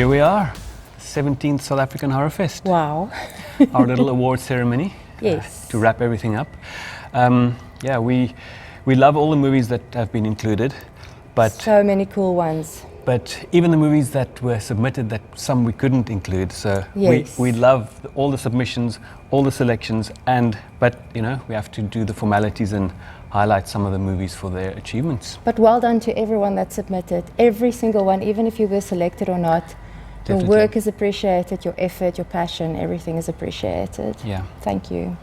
Here we are, 17th South African Horror Fest. Wow. Our little award ceremony. Yes. To wrap everything up. Yeah, we love all the movies that have been included, but so many cool ones. But even the movies that were submitted, that some we couldn't include. So yes. we love all the submissions, all the selections, but you know, we have to do the formalities and highlight some of the movies for their achievements. But well done to everyone that submitted, every single one, even if you were selected or not. Definitely. Your work is appreciated, your effort, your passion, everything is appreciated. Yeah. Thank you.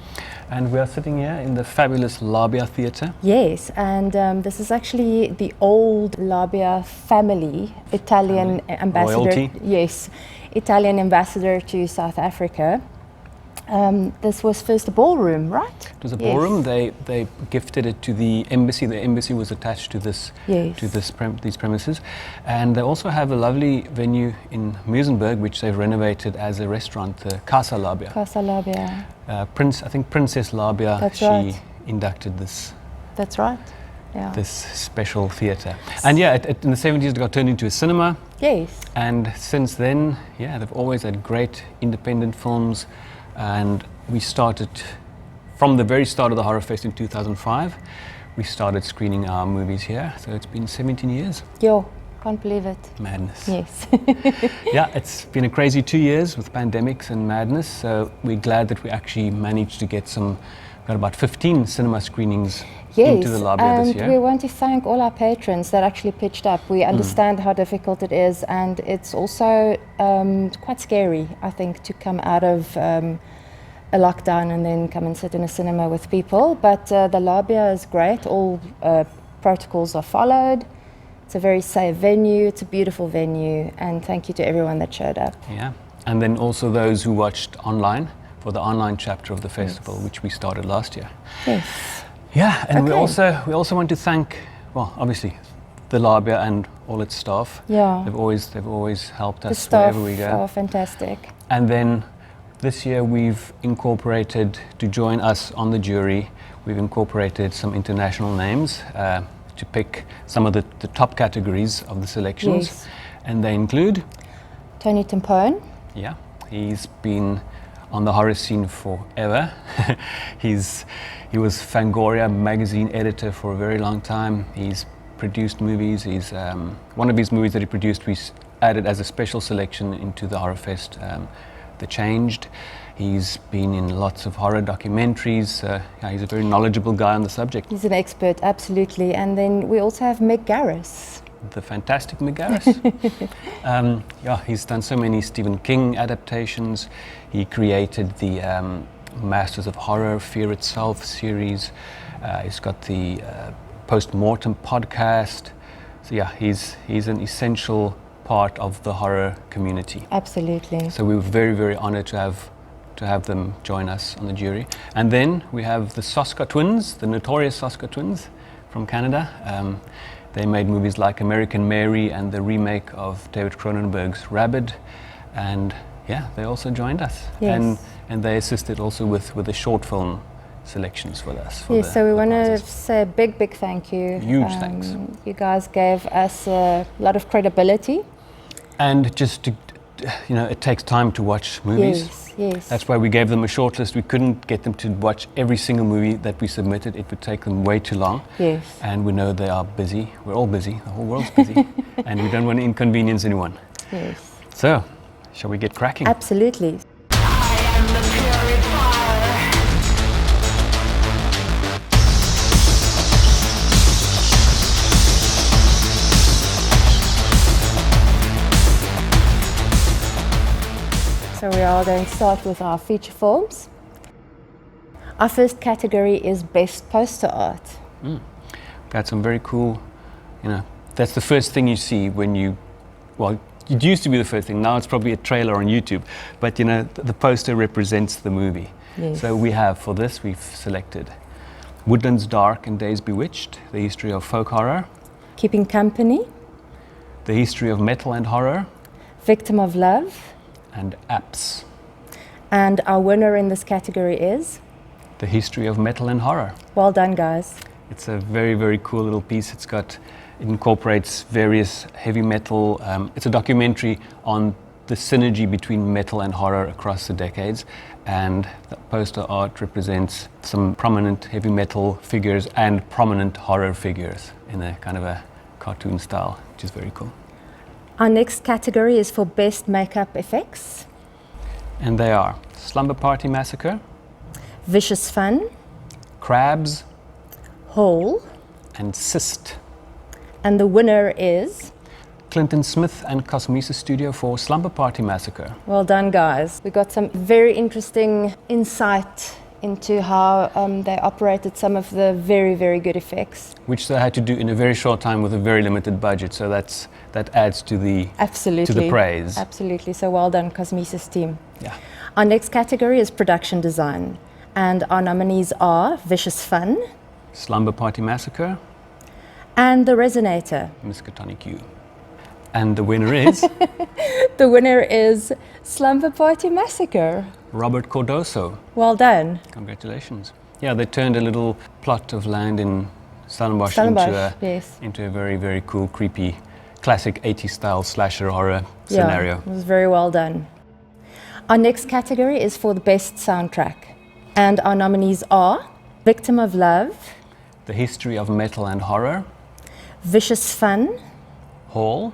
And we are sitting here in the fabulous Labia Theatre. Yes, and this is actually the old Labia family, Italian ambassador. Royalty. Yes, Italian ambassador to South Africa. This was first a ballroom, right? It was a ballroom. They gifted it to the embassy. The embassy was attached to this, these premises, and they also have a lovely venue in Muizenberg, which they've renovated as a restaurant, the Casa Labia. Casa Labia. I think Princess Labia. That's she right. inducted this. That's right. Yeah. This special theatre, and yeah, in the 70s it got turned into a cinema. Yes. And since then, yeah, they've always had great independent films. And we started, from the very start of the Horror Fest in 2005, we started screening our movies here. So it's been 17 years. Yo, can't believe it. Madness. Yes. Yeah, it's been a crazy 2 years with pandemics and madness. So we're glad that we actually managed to get got about 15 cinema screenings into the Labia this year. And we want to thank all our patrons that actually pitched up. We understand how difficult it is, and it's also quite scary, I think, to come out of a lockdown and then come and sit in a cinema with people. But the Labia is great. All protocols are followed. It's a very safe venue. It's a beautiful venue, and thank you to everyone that showed up. Yeah, and then also those who watched online for the online chapter of the festival, which we started last year. Yes. Yeah, and Okay. we also want to thank, well, obviously, the Labia and all its staff. Yeah. They've always helped us The staff wherever we go. are fantastic. And then this year we've incorporated, to join us on the jury, we've incorporated some international names to pick some of the top categories of the selections. Yes. And they include Tony Timpone. Yeah, he's been on the horror scene forever. He was Fangoria magazine editor for a very long time. He's produced movies. He's one of his movies that he produced, we added as a special selection into the Horror Fest, The Changed. He's been in lots of horror documentaries. Yeah, he's a very knowledgeable guy on the subject. He's an expert, absolutely. And then we also have MICK GARRIS. The fantastic MICK GARRIS. Yeah, he's done so many Stephen King adaptations. He created the Masters of Horror, Fear Itself series. He's got the Post-Mortem podcast. So yeah, he's an essential part of the horror community. Absolutely. So we were very, very honored to have them join us on the jury. And then we have the Soska twins, the notorious Soska twins from Canada. They made movies like American Mary and the remake of David Cronenberg's Rabid. And yeah, they also joined us. Yes. And they assisted also with the short film selections with us. Yes, so we want to say a big thank you. Huge thanks. You guys gave us a lot of credibility. And just to, you know, it takes time to watch movies. Yes, yes. That's why we gave them a short list. We couldn't get them to watch every single movie that we submitted. It would take them way too long. Yes. And we know they are busy. We're all busy. The whole world's busy. And we don't want to inconvenience anyone. Yes. So, shall we get cracking? Absolutely. So we are going to start with our feature films. Our first category is Best Poster Art. Got some very cool, you know, that's the first thing you see when you, well, it used to be the first thing, now it's probably a trailer on YouTube, but you know, the poster represents the movie. Yes. So we have, for this, we've selected Woodlands Dark and Days Bewitched, the history of folk horror, Keeping Company, the history of metal and horror, Victim of Love, and Apps, and our winner in this category is? the history of metal and horror. Well done, guys. It's a very, very cool little piece. It incorporates various heavy metal. It's a documentary on the synergy between metal and horror across the decades, and the poster art represents some prominent heavy metal figures and prominent horror figures in a kind of a cartoon style, which is very cool. Our next category is for best makeup effects. And they are Slumber Party Massacre, Vicious Fun, Crabs, Hole, and Cyst. and the winner is... Clinton Smith and Cosmisa Studio for Slumber Party Massacre. Well done, guys. We got some very interesting insight into how they operated some of the very, very good effects. Which they had to do in a very short time with a very limited budget, so that adds to the Absolutely. to the praise. Absolutely. So well done, Cosmisa's team. Yeah. Our next category is production design, and our nominees are Vicious Fun Slumber Party Massacre, and The Resonator. Miskatonic U. And the winner is The winner is Slumber Party Massacre. Robert Cordoso. Well done. Congratulations. Yeah, they turned a little plot of land in Stellenbosch yes. into a very, very cool, creepy, classic 80s style slasher horror scenario. Yeah, it was very well done. Our next category is for the best soundtrack, and our nominees are Victim of Love, The History of Metal and Horror, Vicious Fun, Hall,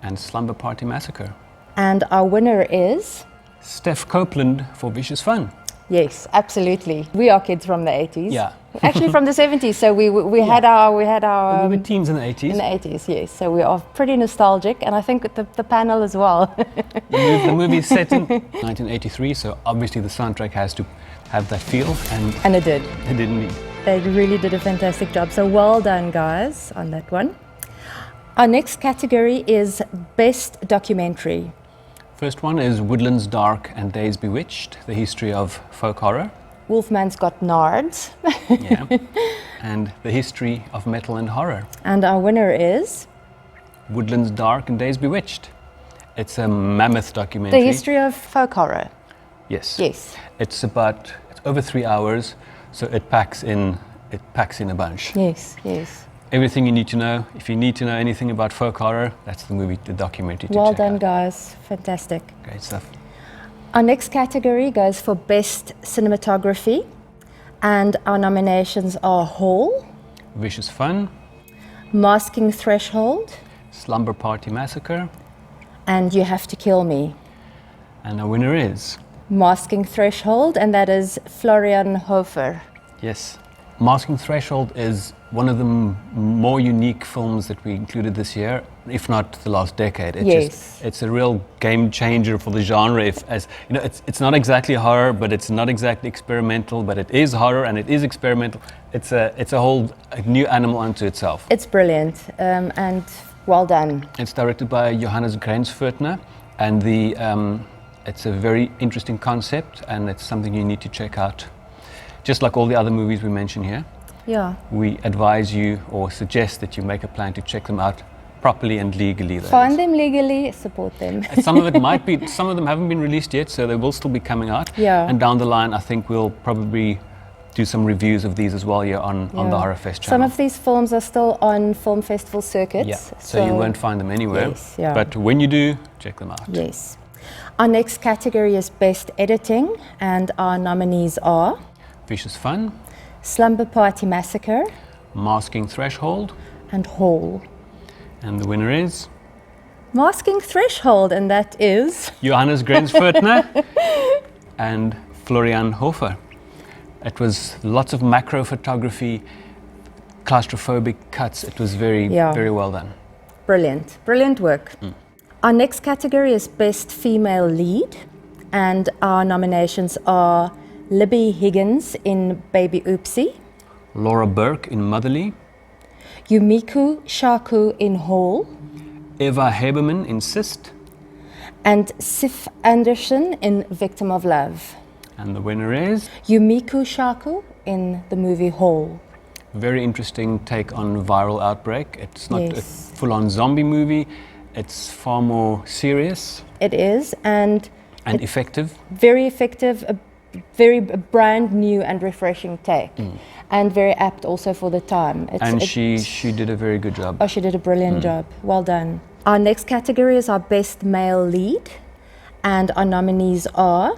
and Slumber Party Massacre. and our winner is... Steph Copeland for Vicious Fun. Yes, absolutely. We are kids from the 80s. Yeah. Actually from the 70s, so we had our... We were teens in the 80s. in the 80s, yes. So we are pretty nostalgic, and I think the panel as well. The movie is set in 1983, so obviously the soundtrack has to have that feel, and And it did. it did indeed. They really did a fantastic job. So well done, guys, on that one. Our next category is Best Documentary. First one is Woodlands Dark and Days Bewitched, the history of folk horror. Wolfman's Got Nards. Yeah. And the history of metal and horror. And our winner is Woodlands Dark and Days Bewitched. It's a mammoth documentary. The History of Folk Horror. Yes. Yes. It's over 3 hours, so it packs in a bunch. Yes, yes. Everything you need to know. If you need to know anything about folk horror, that's the documentary to Well check done, out. guys. Fantastic. Great stuff. Our next category goes for Best Cinematography, and our nominations are Hall, Vicious Fun, Masking Threshold, Slumber Party Massacre, and You Have to Kill Me. and our winner is... Masking Threshold, and that is Florian Hofer. Yes. Masking Threshold is one of the more unique films that we included this year, if not the last decade. It's a real game changer for the genre. It's not exactly horror, but it's not exactly experimental, but it is horror and it is experimental. It's a whole new animal unto itself. It's brilliant, and well done. It's directed by Johannes Grensfurtner, and it's a very interesting concept, and it's something you need to check out. Just like all the other movies we mention here, Yeah. we advise you or suggest that you make a plan to check them out properly and legally. Find them legally, support them. Some of them haven't been released yet, so they will still be coming out. Yeah. And down the line, I think we'll probably do some reviews of these as well here on the HorrorFest channel. Some of these films are still on film festival circuits. Yeah, so you won't find them anywhere. Yes, yeah. But when you do, check them out. Yes. Our next category is Best Editing, and our nominees are Vicious Fun, Slumber Party Massacre, Masking Threshold, and Hall. and the winner is Masking Threshold, and that is... Johannes Grensfurtner and Florian Hofer. It was lots of macro photography, claustrophobic cuts. It was very well done. Brilliant. Brilliant work. Our next category is Best Female Lead, and our nominations are Libby Higgins in Baby Oopsie, Laura Burke in Motherly, Yumiko Shaku in Hall, Eva Haberman in Cyst, and Sif Anderson in Victim of Love. and the winner is Yumiko Shaku in the movie Hall. very interesting take on viral outbreak. It's not Yes. a full-on zombie movie. It's far more serious It is, and effective. very effective, a very brand new and refreshing take, and very apt also for the time. She did a very good job. Oh, she did a brilliant job. Well done. Our next category is our Best Male Lead, And our nominees are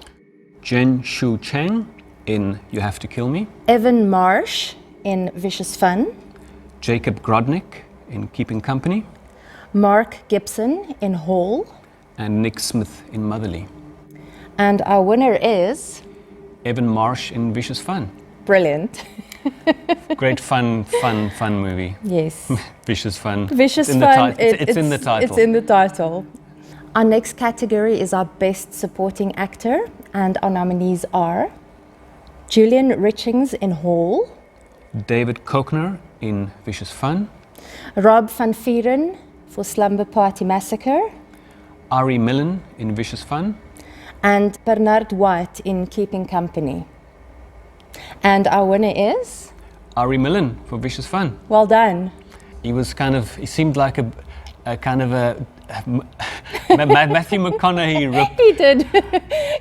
Jen Shu Cheng in You Have to Kill Me, Evan Marsh in Vicious Fun, Jacob Grodnick in Keeping Company, Mark Gibson in Hall, and Nick Smith in Motherly. and our winner is Evan Marsh in Vicious Fun. brilliant. Great fun movie. Yes. Vicious Fun. Vicious It's in Fun. it's in the title. It's in the title. Our next category is our Best Supporting Actor, and our nominees are Julian Richings in Hall, David Kochner in Vicious Fun, Rob van Vieren for Slumber Party Massacre, Ari Millen in Vicious Fun, and Bernard White in Keeping Company. And our winner is? Ari Millen for Vicious Fun. Well done. He seemed like a kind of a Matthew McConaughey rip. He did.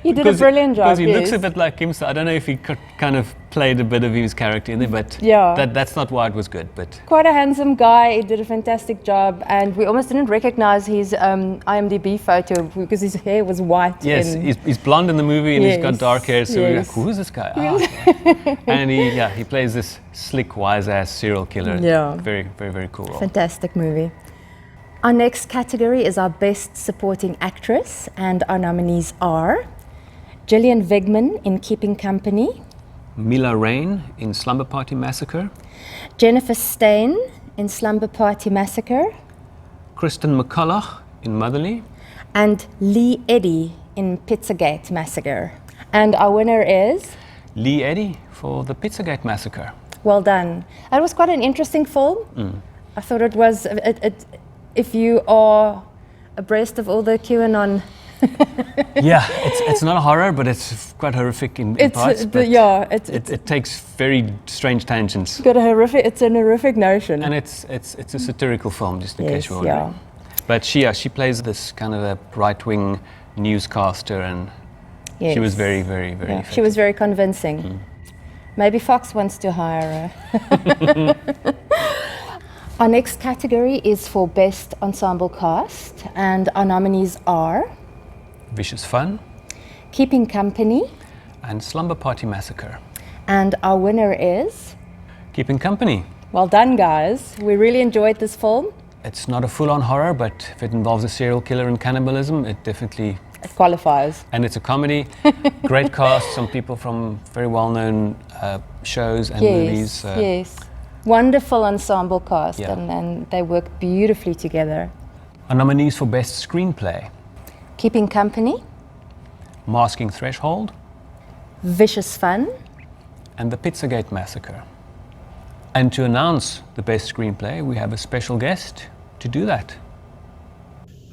He did a brilliant job. Because he looks yes. a bit like him, so I don't know if he kind of played a bit of his character in there, but Yeah. that's not why it was good. But Quite a handsome guy. He did a fantastic job, and we almost didn't recognize his IMDb photo because his hair was white. yes, he's blonde in the movie and he's got Yes, dark hair, so we're like, yes. who's this guy? Ah. And he plays this slick, wise-ass serial killer. Yeah. Very, very, very cool role. Fantastic movie. Our next category is our Best Supporting Actress, and our nominees are Gillian Vigman in Keeping Company, Mila Rain in Slumber Party Massacre, Jennifer Stein in Slumber Party Massacre, Kristen McCulloch in Motherly, and Lee Eddy in Pizzagate Massacre. And our winner is? Lee Eddy for the Pizzagate Massacre. Well done. It was quite an interesting film. I thought it was, if you are abreast of all the QAnon, Yeah, it's not a horror, but it's quite horrific in parts. But it takes very strange tangents. It's an horrific notion. And it's a satirical film, just in Yes, case you're wondering. yeah. But she plays this kind of a right-wing newscaster, and Yes. she was very, very, very Yeah, effective. she was very convincing. Maybe Fox wants to hire her. Our next category is for Best Ensemble Cast, and our nominees are Vicious Fun Keeping Company, and Slumber Party Massacre. and our winner is? Keeping Company. Well done, guys. We really enjoyed this film. It's not a full-on horror, but if it involves a serial killer and cannibalism, it definitely... It qualifies. And it's a comedy. Great cast, some people from very well-known shows and movies. Yes. Wonderful ensemble cast, Yeah. and they work beautifully together. Our nominees for Best Screenplay: Keeping Company, Masking Threshold Vicious Fun, and The Pizzagate Massacre. And to announce the Best Screenplay, we have a special guest to do that.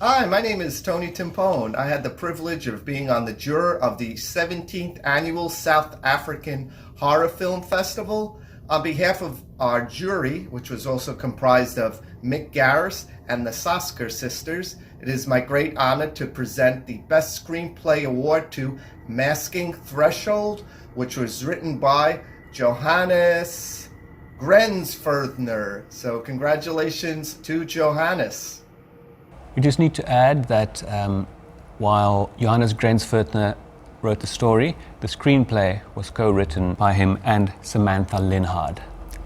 Hi, my name is Tony Timpone. I had the privilege of being on the juror of the 17th Annual South African Horror Film Festival. On behalf of our jury, which was also comprised of MICK GARRIS and the Soska sisters, it is my great honor to present the Best Screenplay Award to Masking Threshold, which was written by Johannes Grensfurthner. So congratulations to Johannes. We just need to add that while Johannes Grensfurthner wrote the story, the screenplay was co-written by him and Samantha Linhard.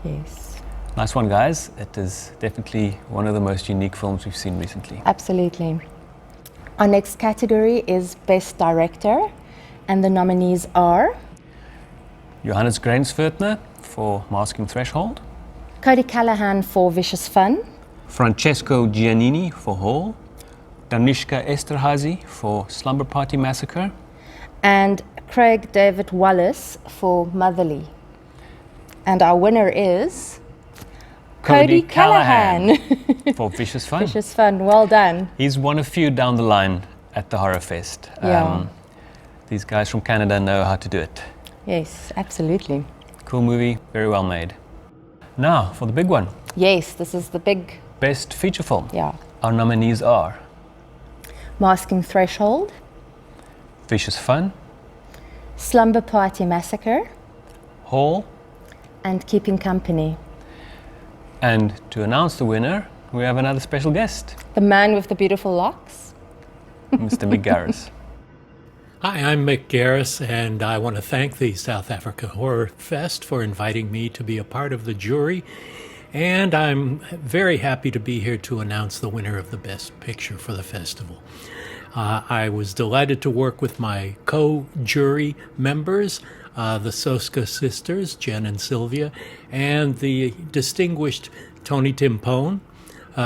Yes. Nice one, guys. It is definitely one of the most unique films we've seen recently. Absolutely. Our next category is Best Director, and the nominees are Johannes Grensfurthner for Masking Threshold, Cody Callahan for Vicious Fun, Francesco Giannini for Hall, Danishka Esterhazy for Slumber Party Massacre, and Craig David Wallace for Motherly. And our winner is Cody Callahan for Vicious Fun. Vicious Fun. Well done. He's one of few down the line at the HorrorFest. Yeah. These guys from Canada know how to do it. Yes, absolutely. Cool movie, very well made. Now, for the big one. Yes, this is the big, Best Feature Film. yeah. Our nominees are Masking Threshold, Vicious Fun, Slumber Party Massacre, Hall, and Keeping Company. and to announce the winner, we have another special guest, The man with the beautiful locks. Mr. MICK GARRIS. Hi, I'm Mick Garris, and I want to thank the South Africa Horror Fest for inviting me to be a part of the jury. And I'm very happy to be here to announce the winner of the Best Picture for the festival. I was delighted to work with my co-jury members, the Soska sisters, Jen and Sylvia, and the distinguished Tony Timpone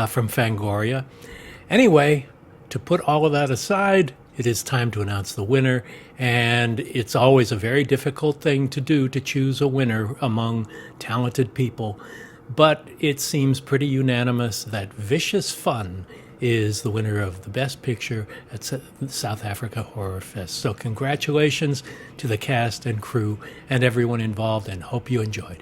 from Fangoria. Anyway, to put all of that aside, it is time to announce the winner, and it's always a very difficult thing to do to choose a winner among talented people, but it seems pretty unanimous that Vicious Fun is the winner of the Best Picture at South Africa Horror Fest. So congratulations to the cast and crew and everyone involved, and hope you enjoyed it.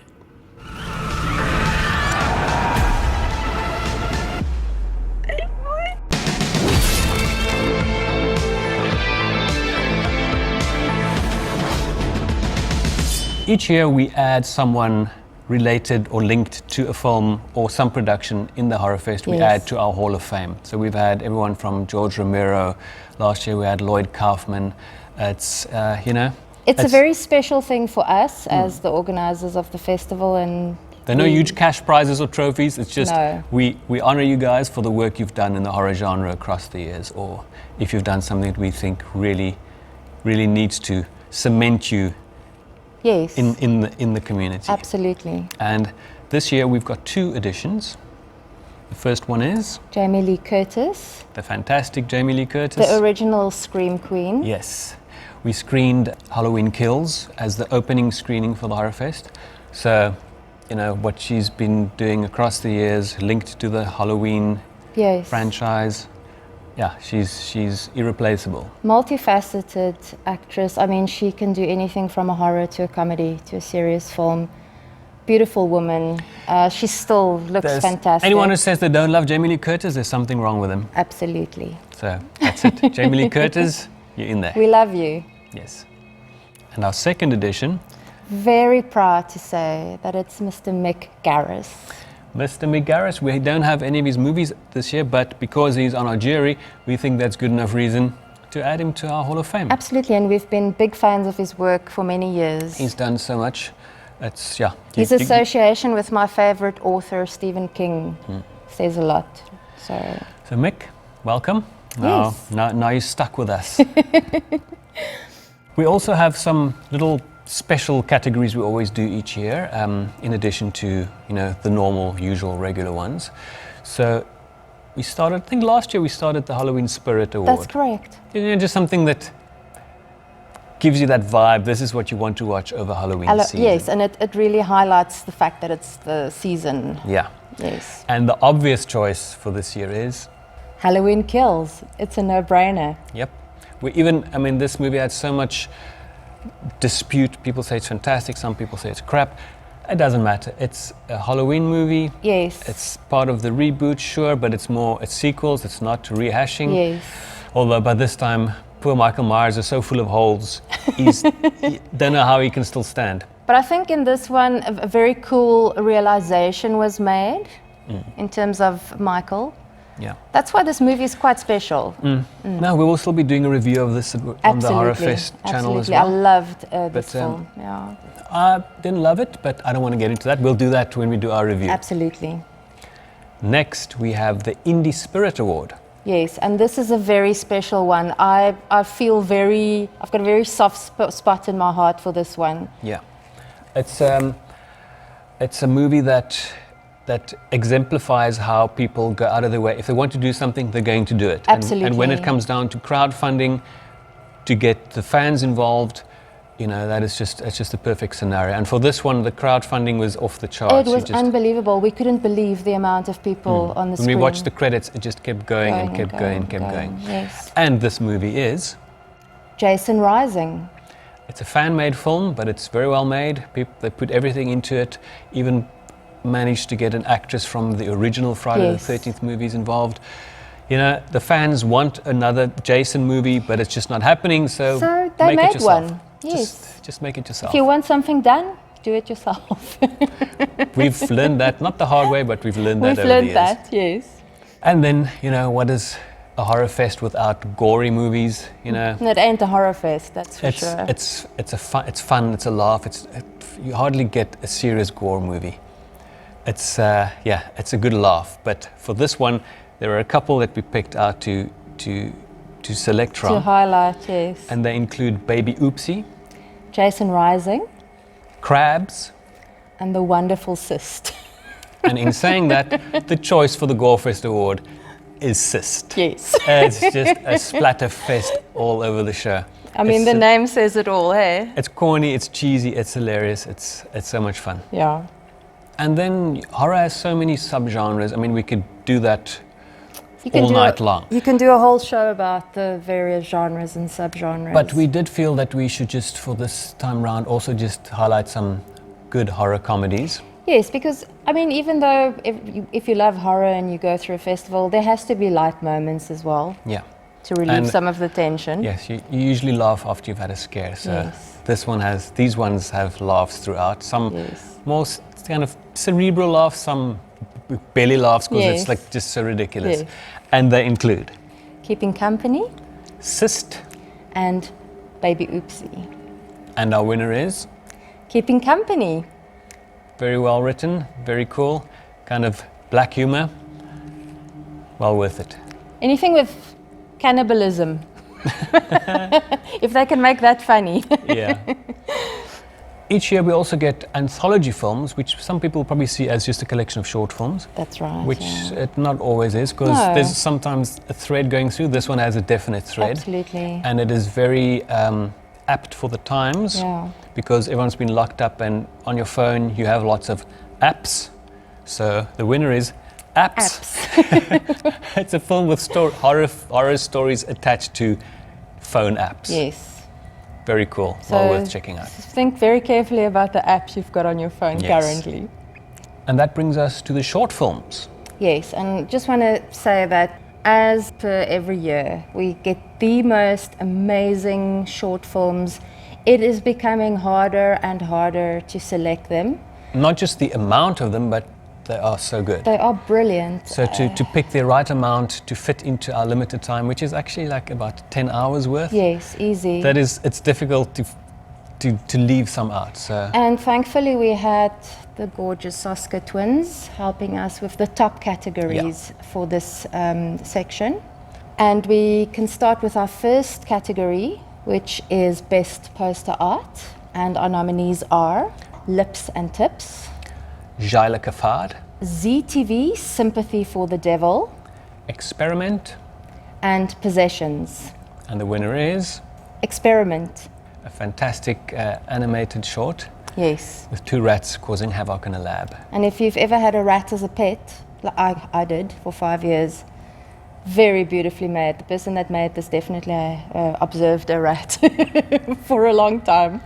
Each year we add someone related or linked to a film or some production in the HorrorFest. We add to our Hall of Fame. So we've had everyone from George Romero. Last year we had Lloyd Kaufman. It's, It's a very special thing for us as the organizers of the festival. And there are no huge cash prizes or trophies. It's just we honor you guys for the work you've done in the horror genre across the years, or if you've done something that we think really needs to cement you in the community. Absolutely. And this year we've got 2 editions. The first one is Jamie Lee Curtis, the fantastic Jamie Lee Curtis, the original Scream Queen. Yes, we screened Halloween Kills as the opening screening for the HorrorFest. So, what she's been doing across the years, linked to the Halloween franchise. Yeah, she's irreplaceable. Multifaceted actress. I mean, she can do anything from a horror to a comedy to a serious film. Beautiful woman. She still looks fantastic. Anyone who says they don't love Jamie Lee Curtis, there's something wrong with them. Absolutely. So that's it. Jamie Lee Curtis, you're in there. We love you. Yes. And our second edition. Very proud to say that it's Mr. Mick Garris. Mr. MICK GARRIS, we don't have any of his movies this year, but because he's on our jury, we think that's good enough reason to add him to our Hall of Fame. Absolutely, and we've been big fans of his work for many years. He's done so much. It's, His association with my favorite author, Stephen King, says a lot. So Mick, welcome. Yes. Now you're stuck with us. We also have some little special categories we always do each year, in addition to the normal, usual, regular ones. So we started, I think last year we started the Halloween Spirit Award. That's correct. Just something that gives you that vibe. This is what you want to watch over Halloween season. Yes, and it really highlights the fact that it's the season. Yeah. Yes. And the obvious choice for this year is Halloween Kills. It's a no-brainer. Yep. This movie had so much dispute. People say it's fantastic, some people say it's crap. It doesn't matter. It's a Halloween movie. Yes. It's part of the reboot, sure, but it's sequels, it's not rehashing. Yes. Although by this time, poor Michael Myers is so full of holes, he don't know how he can still stand. But I think in this one, a very cool realization was made in terms of Michael. Yeah. That's why this movie is quite special. Now, we will still be doing a review of this on the HorrorFest channel as well. I loved this film. Yeah. I didn't love it, but I don't want to get into that. We'll do that when we do our review. Absolutely. Next, we have the Indie Spirit Award. Yes, and this is a very special one. I feel I've got a very soft spot in my heart for this one. Yeah. It's a movie that exemplifies how people go out of their way. If they want to do something, they're going to do it. Absolutely. And when it comes down to crowdfunding, to get the fans involved, it's just a perfect scenario. And for this one, the crowdfunding was off the charts. It was unbelievable. We couldn't believe the amount of people on the screen. When we watched the credits, it just kept going and kept going. Yes. And this movie is Jason Rising. It's a fan-made film, but it's very well made. They put everything into it, even managed to get an actress from the original Friday the 13th movies involved. The fans want another Jason movie, but it's just not happening, so they make made it yourself. one. Yes. Just make it yourself. If you want something done, do it yourself. We've learned that, not the hard way, but we've learned that over the years. We've learned that, yes. And then, what does a horror fest without gory movies, you know. It ain't a horror fest, that's for It's sure. it's fun, it's a laugh. You hardly get a serious gore movie. It's it's a good laugh. But for this one, there are a couple that we picked out to select from. To highlight, yes. And they include Baby Oopsie, Jason Rising, Crabs, and The Wonderful Cyst. and in saying that, the choice for the Gorefest Award is Cyst. Yes. It's just a splatter fest all over the show. I mean, the name says it all, hey? It's corny, it's cheesy, it's hilarious, it's so much fun. Yeah. And then horror has so many subgenres. I mean, we could do that all night long. You can do a whole show about the various genres and subgenres. But we did feel that we should just, for this time round, also just highlight some good horror comedies. Yes, because, I mean, even though if you love horror and you go through a festival, there has to be light moments as well. Yeah. To relieve And some of the tension. Yes, you usually laugh after you've had a scare. So Yes. these ones have laughs throughout. Some Yes. more kind of cerebral laughs, some belly laughs because Yes. it's like just so ridiculous. Yes. And they include Keeping Company Cyst, and Baby Oopsie. and our winner is Keeping Company. very well written, very cool, kind of black humor, well worth it. Anything with cannibalism. If they can make that funny. Yeah. Each year we also get anthology films, which some people probably see as just a collection of short films, That's right. which yeah. it not always is, because No. there's sometimes a thread going through. This one has a definite thread. Absolutely. And it is very apt for the times, Yeah. because everyone's been locked up, and on your phone you have lots of apps. So the winner is Apps. It's a film with horror stories attached to phone apps. Yes. Very cool. So well worth checking out. think very carefully about the apps you've got on your phone Yes. currently. And that brings us to the short films. Yes, and just want to say that as per every year, we get the most amazing short films. It is becoming harder and harder to select them. Not just the amount of them, but they are so good. They are brilliant. So to pick the right amount to fit into our limited time, which is actually like about 10 hours worth. Yes, easy. It's difficult to leave some out. So And thankfully we had the gorgeous Soska twins helping us with the top categories for this section. And we can start with our first category, which is Best Poster Art. And our nominees are Lips and Tips, Jaila Kafad, ZTV Sympathy for the Devil, Experiment, and Possessions. and the winner is Experiment. a fantastic animated short Yes. with two rats causing havoc in a lab. And if you've ever had a rat as a pet, like I did for 5 years, very beautifully made. The person that made this definitely observed a rat for a long time.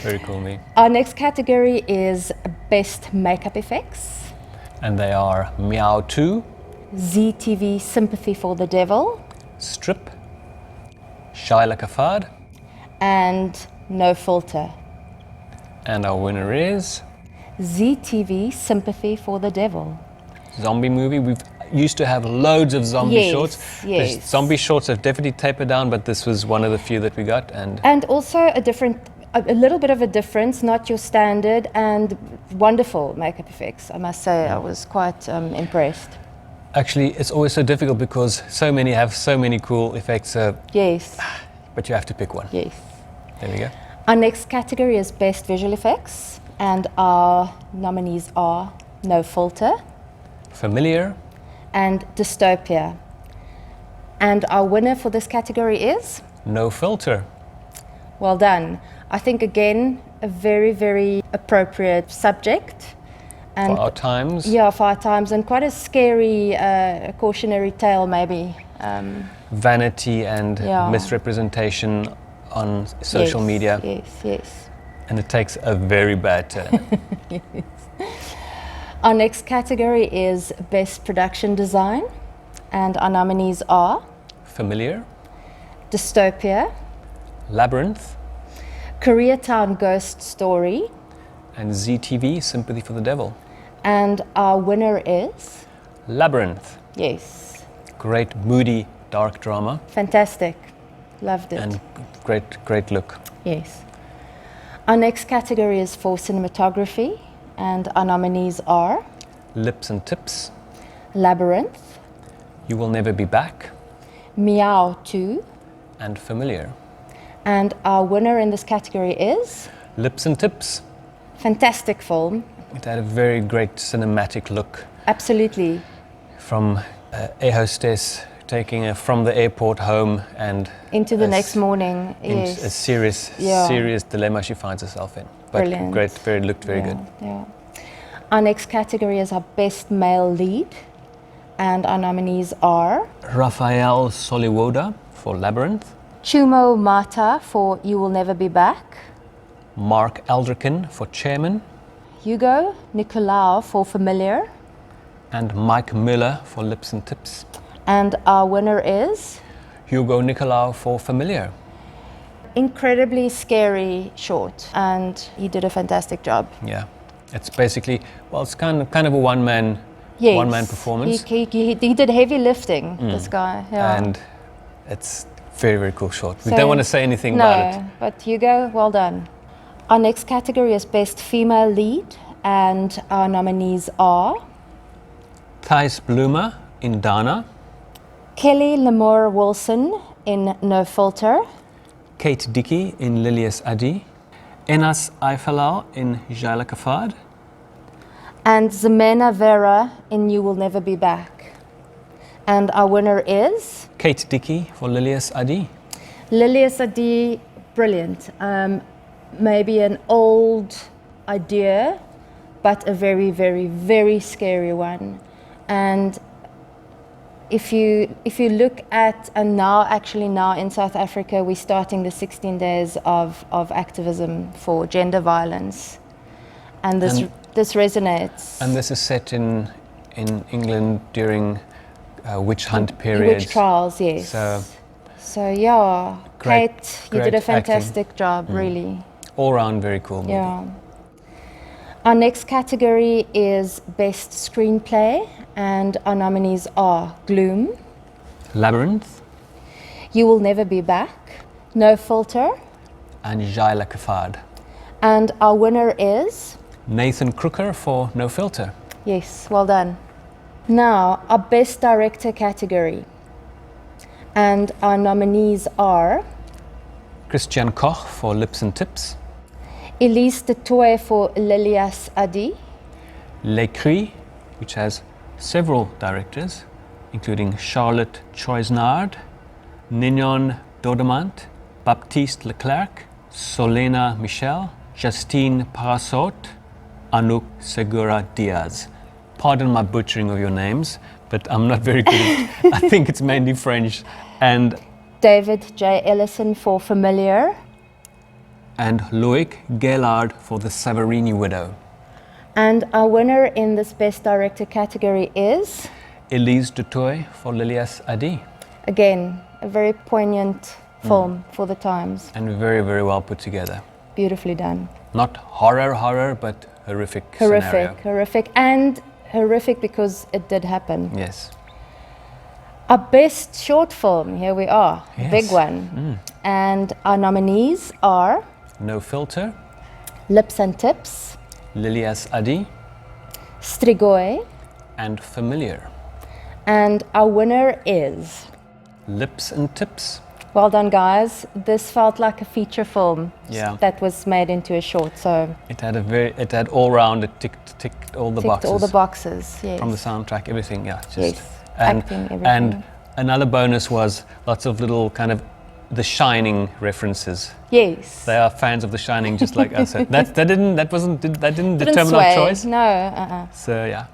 Very cool, me. Our next category is Best Makeup Effects. And they are Meow 2, ZTV Sympathy for the Devil, Strip, Jaila Kafad, and No Filter. and our winner is ZTV Sympathy for the Devil. Zombie movie. We've used to have loads of zombie Yes, shorts. yes. The zombie shorts have definitely tapered down, but this was one of the few that we got. And also a little bit of a difference, not your standard, and wonderful makeup effects. I must say, I was quite impressed. Actually, it's always so difficult because so many have so many cool effects, Yes, but you have to pick one. yes. There we go. Our next category is Best Visual Effects, and our nominees are No Filter Familiar, and Dystopia. And our winner for this category is? No Filter. Well done. I think, again, a very, very appropriate subject. And For our times. yeah, for our times, and quite a scary cautionary tale, maybe. Vanity and Yeah. misrepresentation on social Yes, media. Yes, yes. And it takes a very bad turn. Our next category is Best Production Design, and our nominees are Familiar, Dystopia, Labyrinth, Koreatown Ghost Story, and ZTV Sympathy for the Devil. and our winner is? Labyrinth. Yes. Great moody dark drama. Fantastic. Loved it. And great look. Yes. Our next category is for cinematography, and our nominees are Lips and Tips, Labyrinth, You Will Never Be Back, Meow 2, and Familiar. and our winner in this category is Lips and Tips. fantastic film. It had a very great cinematic look, Absolutely. from a hostess taking her from the airport home and Into the next morning. in Yes. a serious dilemma she finds herself in. But Brilliant. looked very good. Yeah. Our next category is our best male lead, and our nominees are Raphael Soliwoda for Labyrinth, Chumo Mata for You Will Never Be Back, Mark Aldrikin for Chairman, Hugo Nicolau for Familiar, and Mike Miller for Lips and Tips. and our winner is Hugo Nicolau for Familiar. incredibly scary short, and he did a fantastic job. Yeah, it's basically, well, it's kind of a one-man performance. He did heavy lifting, this guy. Yeah. And it's very cool short. We So- don't want to say anything about it. No, but Hugo, well done. Our next category is Best Female Lead, and our nominees are Thijs Bloomer in Dana, Kelly Lamore Wilson in No Filter, Kate Dickey in Lilias Adi, Enas Aifelau in Jaila Kafad, and Zemena Vera in You Will Never Be Back. And our winner is Kate Dickey for Lilias Adi. Lilias Adi, brilliant. Maybe an old idea, but a very, very, very scary one. And if you look at, and now in South Africa, we're starting the 16 days of activism for gender violence. And this resonates. And this is set in England during witch hunt periods. Witch trials, yes. So yeah, Kate, you did a fantastic job, really. All round very cool movie. Yeah. Our next category is Best Screenplay, and our nominees are Gloom, Labyrinth You Will Never Be Back, No Filter, and Jaila Kafad. and our winner is, Nathan Crooker for No Filter. yes, well done. Now, our Best Director category, and our nominees are Christian Koch for Lips and Tips, Elise de Tooy for Lilias Adi, Le Cri, which has several directors, including Charlotte Choisnard, Nerine Dorman, Baptiste Leclerc, Solena Michel, Justine Parasot, Anouk Segura Diaz. Pardon my butchering of your names, but I'm not very good at it. I think it's mainly French. And David J. Ellison for Familiar, and Loic Gaillard for The Savarini Widow. and our winner in this Best Director category is, Elise Dutoy for Lilias Adi. again, a very poignant film for the times. And very, very well put together. Beautifully done. Not horror, but horrific scenario. Horrific because it did happen. Yes. Our best short film, here we are, Yes. big one. And our nominees are No Filter, Lips and Tips, Lilias Adi, Strigoi, and Familiar. and our winner is, Lips and Tips. well done guys, this felt like a feature film Yeah. that was made into a short, so It had all round, it ticked all the ticked boxes. all the boxes, yes. From the soundtrack, everything, yeah. Just, Yes, and, acting, everything. And another bonus was lots of little kind of The Shining references. Yes. They are fans of The Shining, just like us. That didn't Didn't determine sway. our choice. No, So yeah,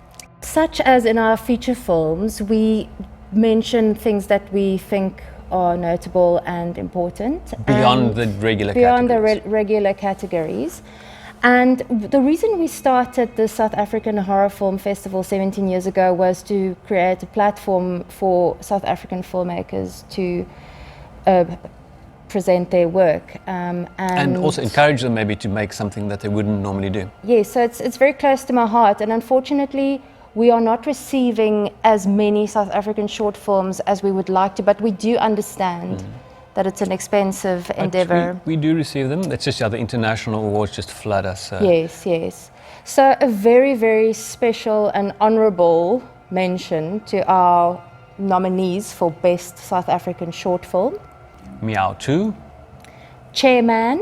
Such as in our feature films, we mention things that we think are notable and important. beyond and the regular beyond categories. the regular categories. And the reason we started the South African Horror Film Festival 17 years ago was to create a platform for South African filmmakers to present their work. And also encourage them maybe to make something that they wouldn't normally do. Yes, so it's very close to my heart, and unfortunately we are not receiving as many South African short films as we would like to, but we do understand that it's an expensive endeavor. We do receive them. It's just the international awards just flood us. So. Yes, yes. So a very, very special and honourable mention to our nominees for Best South African Short Film. Meow 2 Chairman.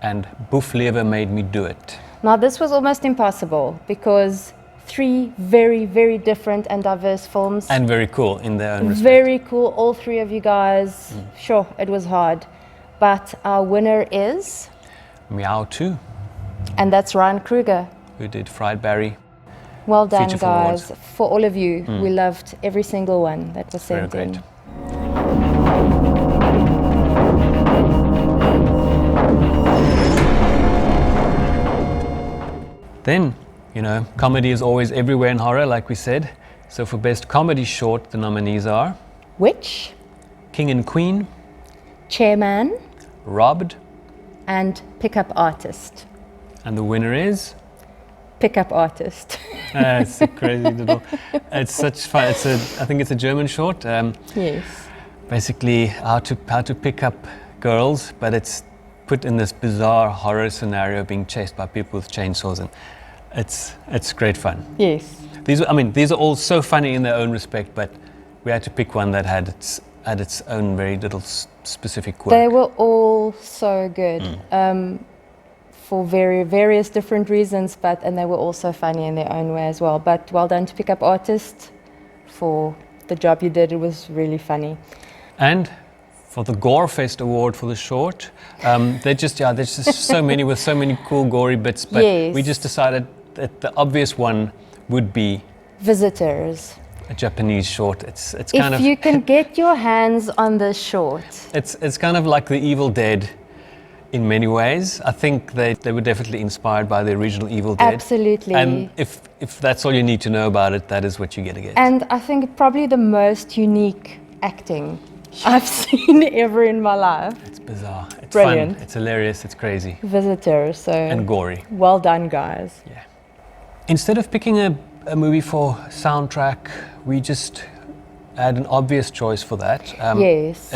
and Boeflewe Made Me Do It. Now this was almost impossible because 3 very, very different and diverse films. And very cool in their own respect. Very cool, all 3 of you guys. Sure, it was hard. But our winner is, Meow 2, and that's Ryan Kruger. who did Fried Barry. Well done, Feature film guys. awards. For all of you, we loved every single one that was Very sent great. in. Then, you know, comedy is always everywhere in horror, like we said. So for Best Comedy Short, the nominees are Which, King and Queen, Chairman, Robbed, and Pickup Artist. and the winner is... Pickup Artist. It's a crazy little... It's such fun. I think it's a German short. Yes. Basically, how to pick up girls, but it's put in this bizarre horror scenario, being chased by people with chainsaws, and it's great fun. Yes. These are all so funny in their own respect, but we had to pick one that had its own very little specific quirk. They were all so good. For various different reasons, and they were also funny in their own way as well. But well done to Pickup Artist for the job you did. It was really funny. And for the GARRIS award for the short, there's just so many with so many cool gory bits. But Yes. we just decided that the obvious one would be Visitors. a Japanese short. It's kind If of you can get your hands on this short, it's kind of like The Evil Dead in many ways. I think they were definitely inspired by the original Evil Dead. absolutely. And if that's all you need to know about it, that is what you're going to get. And I think probably the most unique acting I've seen ever in my life. It's bizarre. It's Brilliant. fun. It's hilarious. It's crazy. Visitors. So And gory. well done, guys. Yeah. Instead of picking a movie for soundtrack, we just had an obvious choice for that. Yes.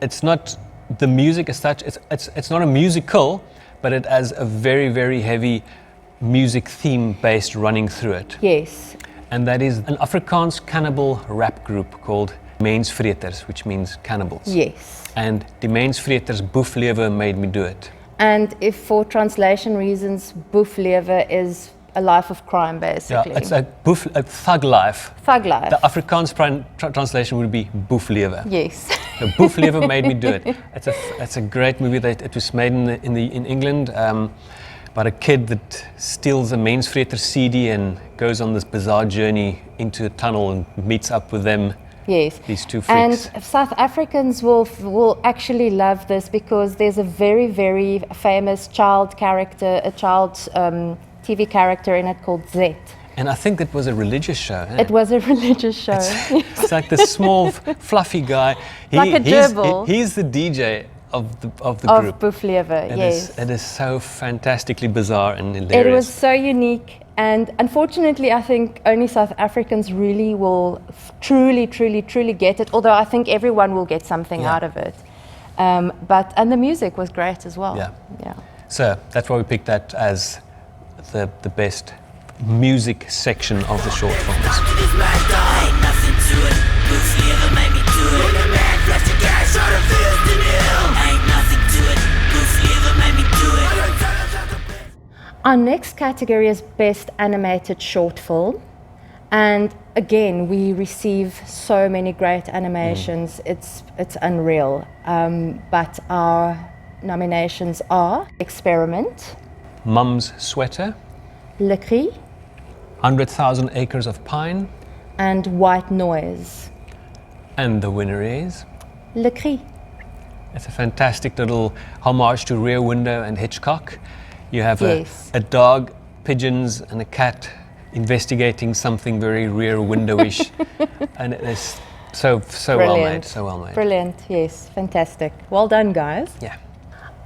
It's not the music as such. It's not a musical, but it has a very, very heavy music theme based running through it. Yes. And that is an Afrikaans cannibal rap group called Mensvreters, which means cannibals. Yes. And die Mensvreters Boeflewe Made Me Do It. And if for translation reasons, Boeflewe is a life of crime, Yeah, basically. it's a thug life. Thug life. The Afrikaans translation would be Boeflewe. Yes. So Boeflewe Made Me Do It. It's a great movie. It was made in England about a kid that steals a Mensvreter CD and goes on this bizarre journey into a tunnel and meets up with them. Yes. These two freaks. And South Africans will actually love this because there's a very, very famous child character, a child TV character in it called Zet. And I think it was a religious show. Eh? It was a religious show. It's like this small, fluffy guy. Like a gerbil. He's the DJ of the Of group. Boeflewe, yes. It is so fantastically bizarre and It hilarious. was so unique, and unfortunately, I think only South Africans really will truly get it. Although I think everyone will get something Yeah. out of it. And the music was great as well. Yeah. Yeah. So that's why we picked that as the best music section of the short films. Our next category is Best Animated Short Film. And again, we receive so many great animations. It's unreal. But our nominations are Experiment, Mum's Sweater, Le Cri, 100,000 Acres of Pine, and White Noise. and the winner is... Le Cri. It's a fantastic little homage to Rear Window and Hitchcock. You have Yes. a dog, pigeons, and a cat investigating something very Rear Window-ish, and it is so well made, so well made. Brilliant, yes, fantastic. Well done, guys. Yeah.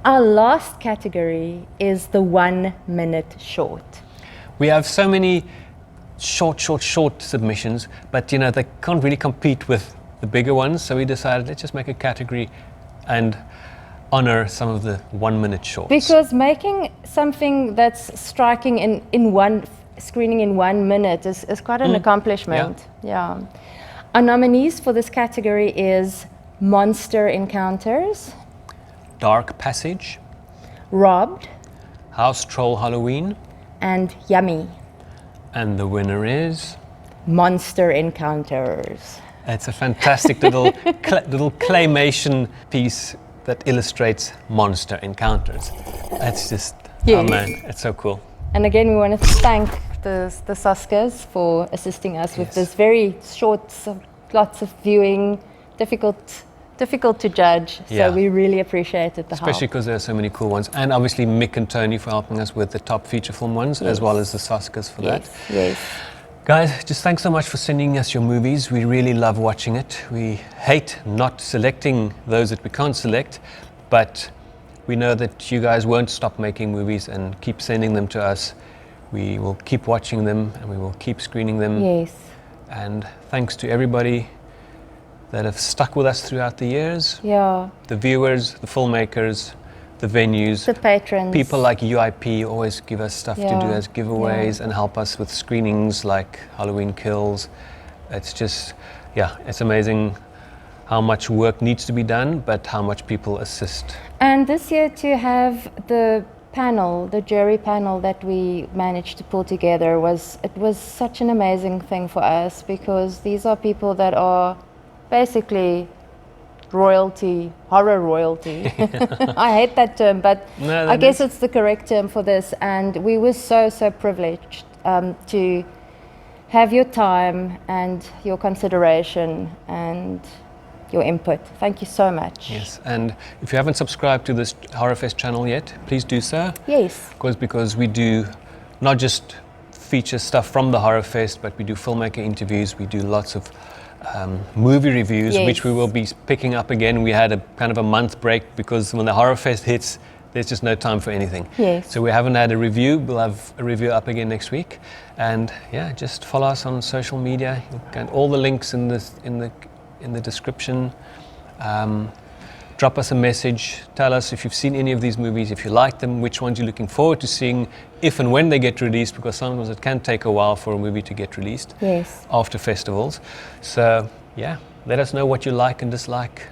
Our last category is the 1 minute short. We have so many short submissions, but you know, they can't really compete with the bigger ones, so we decided let's just make a category and honor some of the 1 minute shorts. Because making something that's striking in one screening in 1 minute is quite an accomplishment. Yeah. Our nominees for this category is Monster Encounters, Dark Passage, Robbed, House Troll Halloween, and Yummy. and the winner is... Monster Encounters. It's a fantastic little claymation piece that illustrates monster encounters. It's just, oh man, it's so cool. And again, we want to thank the Soskas for assisting us with this very short, lots of viewing, difficult to judge. Yeah. So we really appreciated the help. Especially because there are so many cool ones. And obviously Mick and Tony for helping us with the top feature film ones, as well as the Soskas for that. Yes. Guys, just thanks so much for sending us your movies. We really love watching it. We hate not selecting those that we can't select, but we know that you guys won't stop making movies and keep sending them to us. We will keep watching them and we will keep screening them. Yes. And thanks to everybody that have stuck with us throughout the years. Yeah. The viewers, the filmmakers, the venues, the patrons. People like UIP always give us stuff to do as giveaways and help us with screenings like Halloween Kills. It's just, it's amazing how much work needs to be done, but how much people assist. And this year to have the panel, the jury panel that we managed to pull together it was such an amazing thing for us, because these are people that are basically royalty, horror royalty. I hate that term, but no, I guess it's the correct term for this. And we were so privileged to have your time and your consideration and your input. Thank you so much. Yes, and if you haven't subscribed to this HorrorFest channel yet, please do so. Yes. Because we do not just feature stuff from the HorrorFest, but we do filmmaker interviews, we do lots of movie reviews, which we will be picking up again. We had a kind of a month break because when the HorrorFest hits, there's just no time for anything. Yes. So we haven't had a review. We'll have a review up again next week. And just follow us on social media. You'll get all the links in the description. Drop us a message. Tell us if you've seen any of these movies, if you like them, which ones you're looking forward to seeing, if and when they get released, because sometimes it can take a while for a movie to get released after festivals. So, let us know what you like and dislike,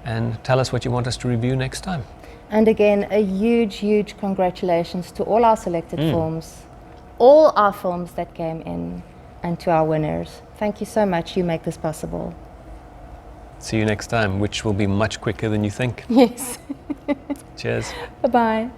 and tell us what you want us to review next time. And again, a huge congratulations to all our selected films, all our films that came in, and to our winners. Thank you so much. You make this possible. See you next time, which will be much quicker than you think. Yes. Cheers. Bye-bye.